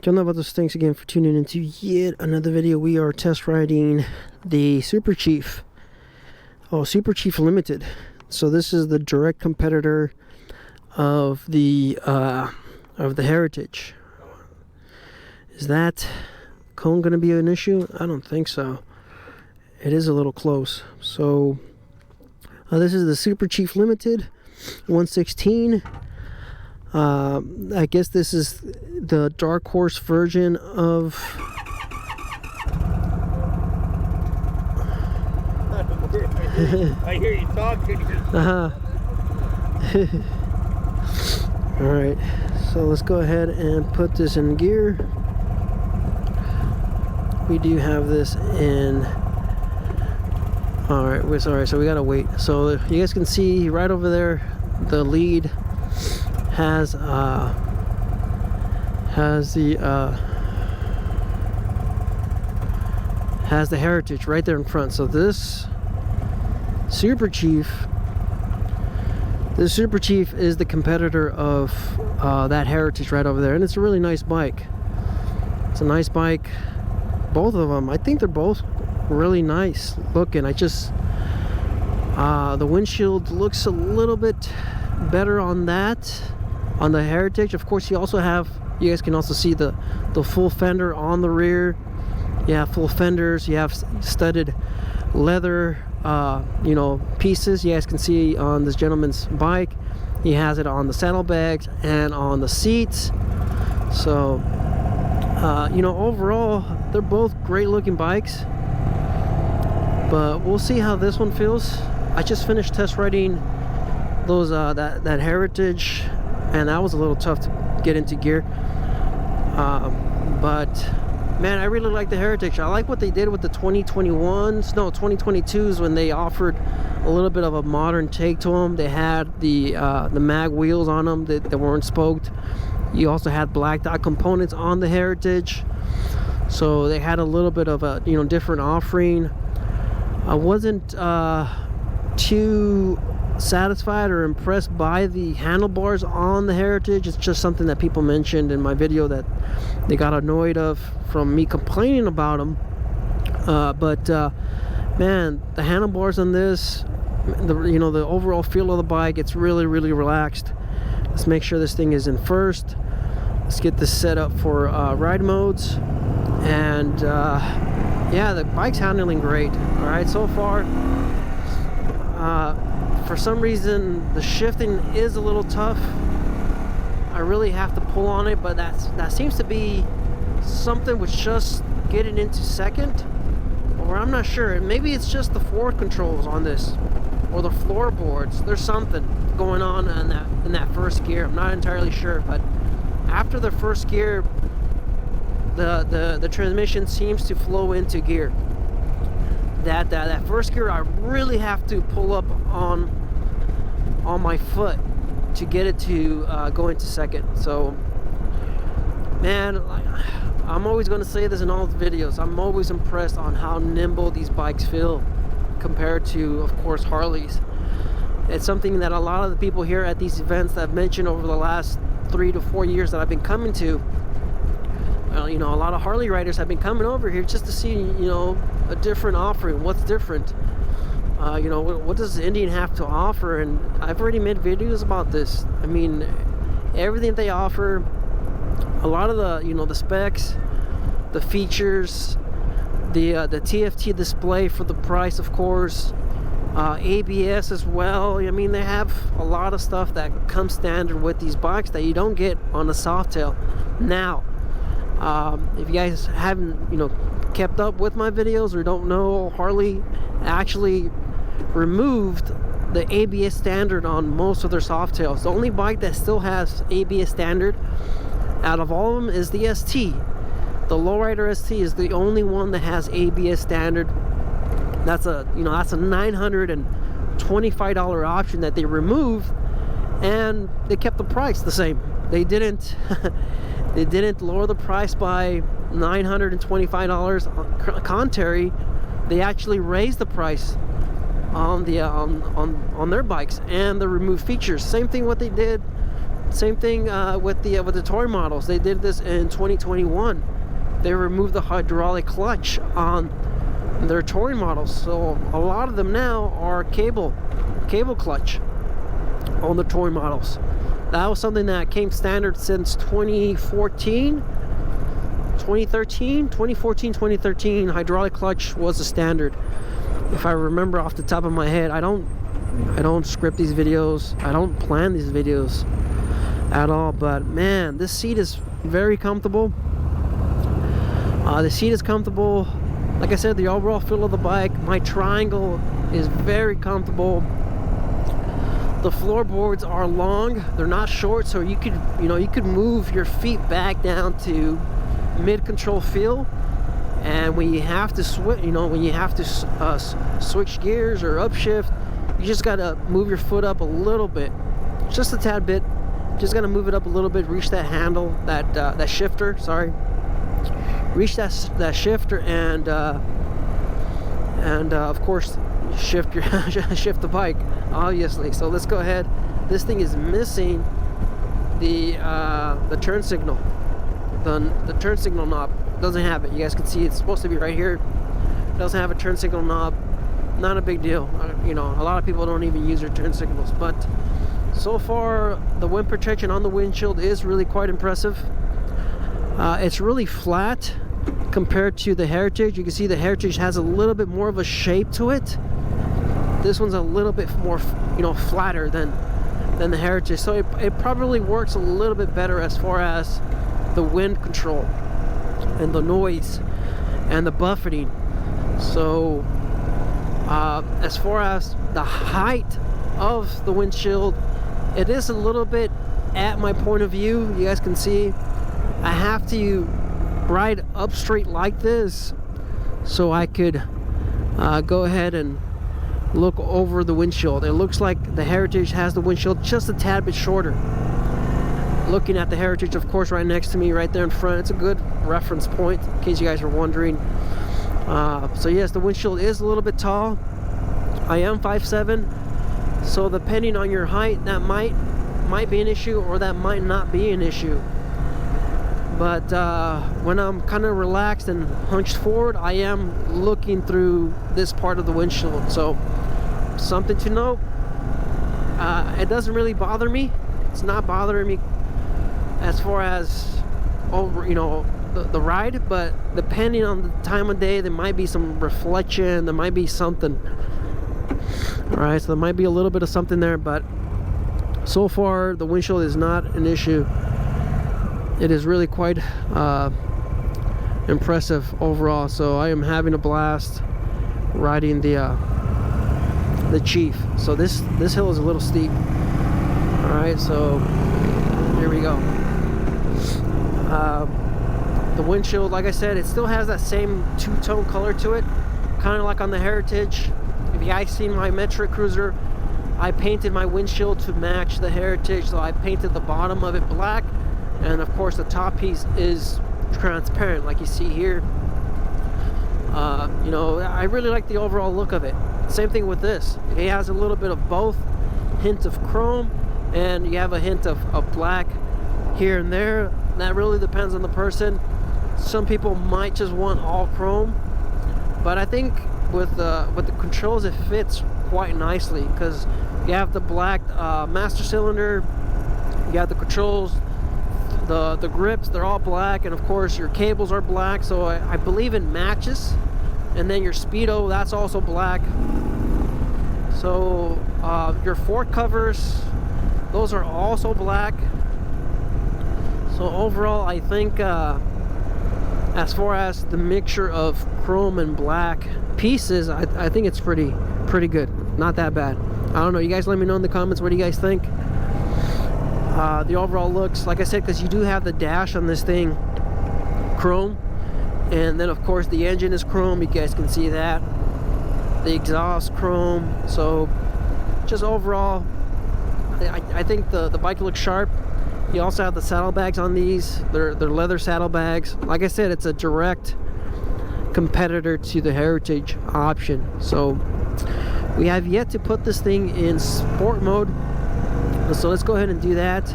John about this. Thanks again for tuning into yet another video. We are test riding the Super Chief. Oh, Super Chief Limited. So this is the direct competitor of the Heritage. Is that cone going to be an issue? I don't think so. It is a little close. So this is the Super Chief Limited 116. I guess this is the dark horse version of I hear you talking. Alright, so let's go ahead and put this in gear. We do have this in. Alright, we're sorry, so we gotta wait. So you guys can see right over there, the lead has the Heritage right there in front. So this Super Chief is the competitor of that Heritage right over there, and it's a really nice bike. It's a nice bike, both of them. I think they're both really nice looking. I just the windshield looks a little bit better on that, on the Heritage. Of course, you also have, you guys can also see the full fender on the rear. You have full fenders, you have studded leather you know, pieces. You guys can see on this gentleman's bike, he has it on the saddlebags and on the seats. So you know, overall they're both great looking bikes, but we'll see how this one feels. I just finished test riding those that Heritage, and that was a little tough to get into gear, but man, I really like the Heritage. I like what they did with the 2021s, no, 2022s, when they offered a little bit of a modern take to them. They had the mag wheels on them that weren't spoked. You also had black dot components on the Heritage, so they had a little bit of a, you know, different offering. I wasn't too satisfied or impressed by the handlebars on the Heritage. It's just something that people mentioned in my video that they got annoyed of from me complaining about them. But man, the handlebars on this, you know, the overall feel of the bike, it's really relaxed. Let's make sure this thing is in first. Let's get this set up for ride modes, and yeah, the bike's handling great. All right, so far. For some reason, the shifting is a little tough. I really have to pull on it, but that seems to be something with just getting into second, or I'm not sure. Maybe it's just the forward controls on this, or the floorboards. There's something going on in that first gear. I'm not entirely sure, but after the first gear, the transmission seems to flow into gear. That first gear, I really have to pull up on my foot to get it to go into second. So man, I'm always going to say this in all the videos, I'm always impressed on how nimble these bikes feel compared to, of course, Harleys. It's something that a lot of the people here at these events that I've mentioned over the last 3 to 4 years that I've been coming to, you know, a lot of Harley riders have been coming over here just to see, you know, a different offering. What's different? You know, what does Indian have to offer? And I've already made videos about this. I mean, everything they offer, a lot of the, you know, the specs, the features, the TFT display for the price, of course, ABS as well. I mean, they have a lot of stuff that comes standard with these bikes that you don't get on a Softail. Now, if you guys haven't, you know, kept up with my videos or don't know, Harley actually removed the ABS standard on most of their Softails. The only bike that still has ABS standard out of all of them is the ST. The Lowrider ST is the only one that has ABS standard. That's a, you know, that's a $925 option that they removed, and they kept the price the same. They didn't they didn't lower the price by $925. Contrary, they actually raised the price on the on their bikes and the removed features. Same thing what they did Same thing with the toy models. They did this in 2021. They removed the hydraulic clutch on their touring models, so a lot of them now are cable clutch on the touring models. That was something that came standard since 2014, 2013. Hydraulic clutch was the standard, if I remember off the top of my head. I don't script these videos, I don't plan these videos at all, but man, this seat is very comfortable. The seat is comfortable. Like I said, the overall feel of the bike, my triangle is very comfortable. The floorboards are long, they're not short, so you could move your feet back down to mid-control feel. And when you have to switch, switch gears or upshift, you just gotta move your foot up a little bit, just a tad bit. Just gotta move it up a little bit, reach that handle, that shifter. Sorry, reach that shifter, and of course shift the bike, obviously. So let's go ahead. This thing is missing the turn signal. The turn signal knob doesn't have it. You guys can see it's supposed to be right here. It doesn't have a turn signal knob. Not a big deal. A lot of people don't even use their turn signals, but so far the wind protection on the windshield is really quite impressive. It's really flat compared to the Heritage. You can see the Heritage has a little bit more of a shape to it. This one's a little bit more, flatter than the Heritage, so it probably works a little bit better as far as the wind control and the noise and the buffeting. So as far as the height of the windshield, it is a little bit at my point of view. You guys can see I have to ride up straight like this so I could go ahead and look over the windshield. It looks like the Heritage has the windshield just a tad bit shorter. Looking at the Heritage, of course, right next to me, right there in front, it's a good reference point in case you guys are wondering. So yes, the windshield is a little bit tall. I am 5'7", so depending on your height, that might be an issue, or that might not be an issue. But when I'm kind of relaxed and hunched forward, I am looking through this part of the windshield. So something to note, it doesn't really bother me. It's not bothering me as far as the ride, but depending on the time of day, there might be some reflection, there might be something. All right, so there might be a little bit of something there, but so far the windshield is not an issue. It is really quite impressive overall. So I am having a blast riding the Chief. So this hill is a little steep. All right, so here we go. The windshield, like I said, it still has that same two-tone color to it, kind of like on the Heritage. If you guys seen my Metric Cruiser, I painted my windshield to match the Heritage, so I painted the bottom of it black, and of course the top piece is transparent like you see here. I really like the overall look of it. Same thing with this. It has a little bit of both, hint of chrome, and you have a hint of black here and there. That really depends on the person. Some people might just want all chrome, but I think with the controls, it fits quite nicely, because you have the black master cylinder, you have the controls, the grips, they're all black, and of course your cables are black, so I believe it matches. And then your speedo, that's also black. So your fork covers, those are also black. So overall, I think as far as the mixture of chrome and black pieces, I think it's pretty good. Not that bad. I don't know, you guys let me know in the comments, what do you guys think? The overall looks, like I said, because you do have the dash on this thing chrome, and then of course the engine is chrome, you guys can see that. The exhaust chrome. So just overall, I think the bike looks sharp. You also have the saddlebags on these. They're leather saddlebags. Like I said, it's a direct competitor to the Heritage option. So we have yet to put this thing in sport mode, so let's go ahead and do that.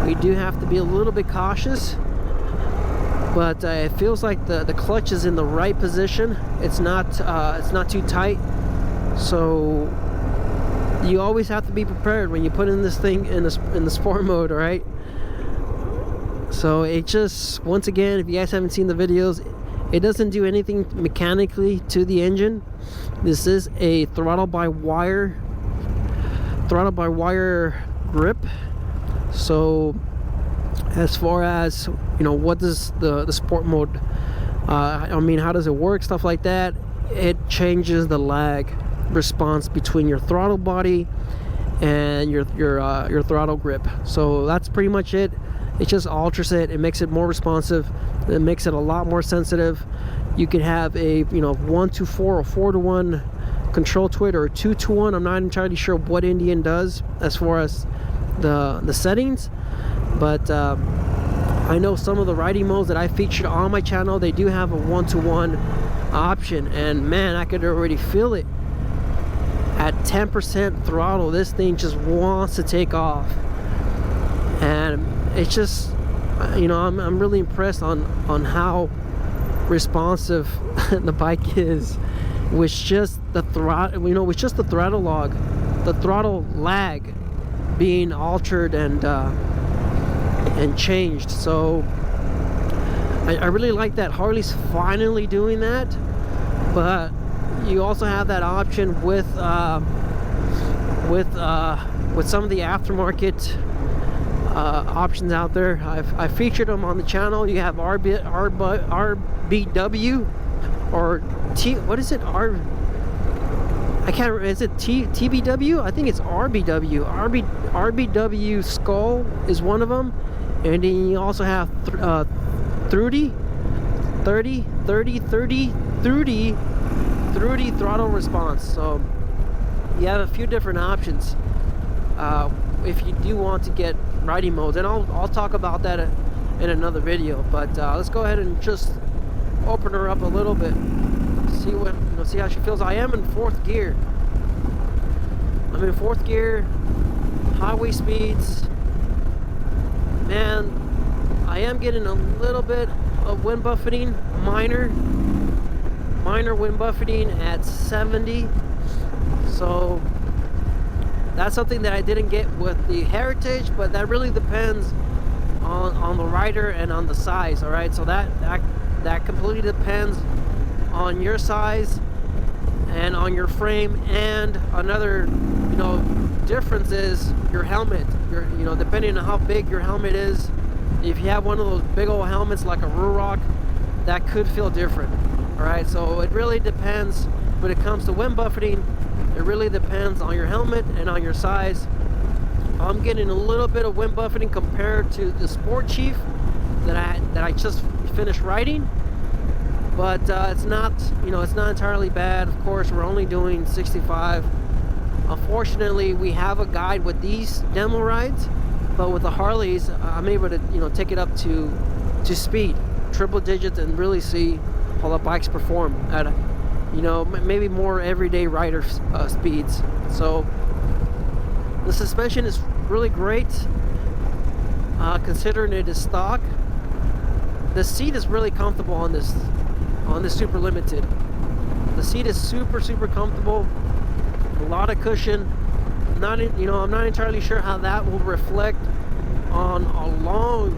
you do have to be a little bit cautious, but it feels like the clutch is in the right position. It's not too tight, so you always have to be prepared when you put in this thing in the sport mode, all right? So it just, once again, if you guys haven't seen the videos, it doesn't do anything mechanically to the engine. This is a throttle by wire grip. So as far as, you know, what does the sport mode, I mean, how does it work, stuff like that, it changes the lag response between your throttle body and your throttle grip. So that's pretty much it. It just alters it. It makes it more responsive. It makes it a lot more sensitive. You can have a 1-to-4 or 4-to-1 control to it, or a 2-to-1. I'm not entirely sure what Indian does as far as the settings, but I know some of the riding modes that I featured on my channel, they do have a 1-to-1 option, and man, I could already feel it. At 10% throttle, this thing just wants to take off, and it's just, you know, I'm really impressed on how responsive the bike is with just the throttle, you know, with just the throttle lag being altered and changed. So I really like that Harley's finally doing that, but you also have that option with some of the aftermarket options out there. I've featured them on the channel. You have RBW or what is it? I can't remember. Is it TBW? I think it's RBW. RBW Skull is one of them, and then you also have 30 throttle response. So you have a few different options if you do want to get riding modes, and I'll talk about that in another video. But let's go ahead and just open her up a little bit, see how she feels. I am in 4th gear. I'm in 4th gear, highway speeds. Man, I am getting a little bit of wind buffeting, minor wind buffeting at 70. So that's something that I didn't get with the Heritage, but that really depends on the rider and on the size. All right, so that completely depends on your size and on your frame. And another, you know, difference is your helmet. You know, depending on how big your helmet is, if you have one of those big old helmets like a Ruroc, that could feel different. All right, so it really depends when it comes to wind buffeting. It really depends on your helmet and on your size. I'm getting a little bit of wind buffeting compared to the Sport Chief that I just finished riding, but it's not, you know, it's not entirely bad. Of course, we're only doing 65. Unfortunately, we have a guide with these demo rides, but with the Harleys, I'm able to, you know, take it up to speed, triple digits, and really see how the bikes perform at, you know, maybe more everyday rider speeds. So the suspension is really great, considering it is stock. The seat is really comfortable on this Super Limited. The seat is super comfortable. A lot of cushion. I'm not entirely sure how that will reflect on a long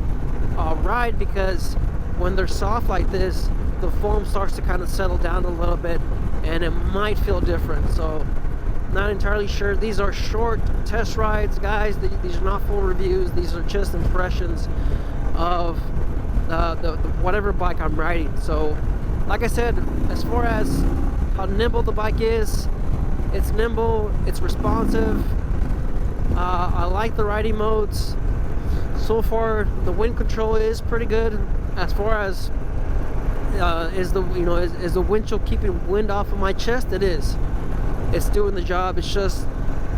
ride, because when they're soft like this, the foam starts to kind of settle down a little bit, and it might feel different. So not entirely sure. These are short test rides, guys. These are not full reviews. These are just impressions of the whatever bike I'm riding. So like I said, as far as how nimble the bike is, it's nimble, it's responsive. I like the riding modes. So far the wind control is pretty good. As far as is the windshield keeping wind off of my chest? It is. It's doing the job. It's just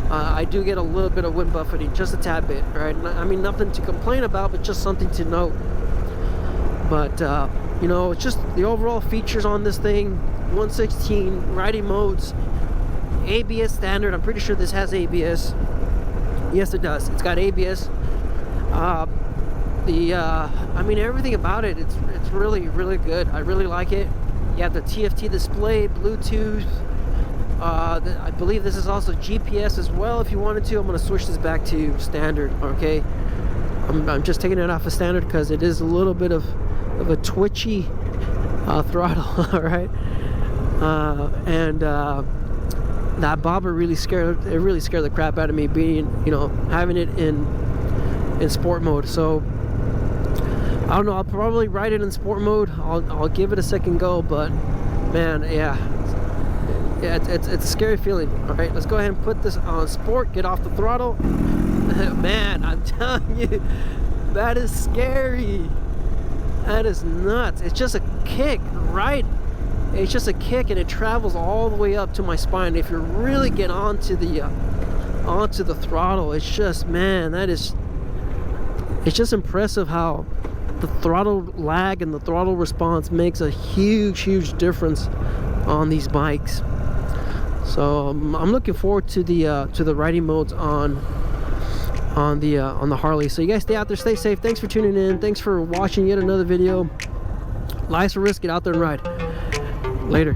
I do get a little bit of wind buffeting, just a tad bit, right? I mean, nothing to complain about, but just something to note. But you know, it's just the overall features on this thing. 116 riding modes, ABS standard. I'm pretty sure this has ABS. Yes, it does. It's got ABS. I mean, everything about it, it's really, really good. I really like it. You have the TFT display, Bluetooth. I believe this is also GPS as well if you wanted to. I'm going to switch this back to standard, okay? I'm just taking it off of standard because it is a little bit of a twitchy throttle, all right? That bobber really scared the crap out of me, being, you know, having it in sport mode. So I don't know, I'll probably ride it in sport mode. I'll give it a second go, but man, yeah, it's a scary feeling. All right, let's go ahead and put this on sport, get off the throttle. Man, I'm telling you, that is scary. That is nuts. It's just a kick, right? It's just a kick, and it travels all the way up to my spine. If you really get onto the throttle, it's just, man, it's just impressive how the throttle lag and the throttle response makes a huge difference on these bikes. So I'm looking forward to the riding modes on the Harley. So you guys stay out there, stay safe. Thanks for tuning in. Thanks for watching yet another video. Life's a risk. Get out there and ride. Later.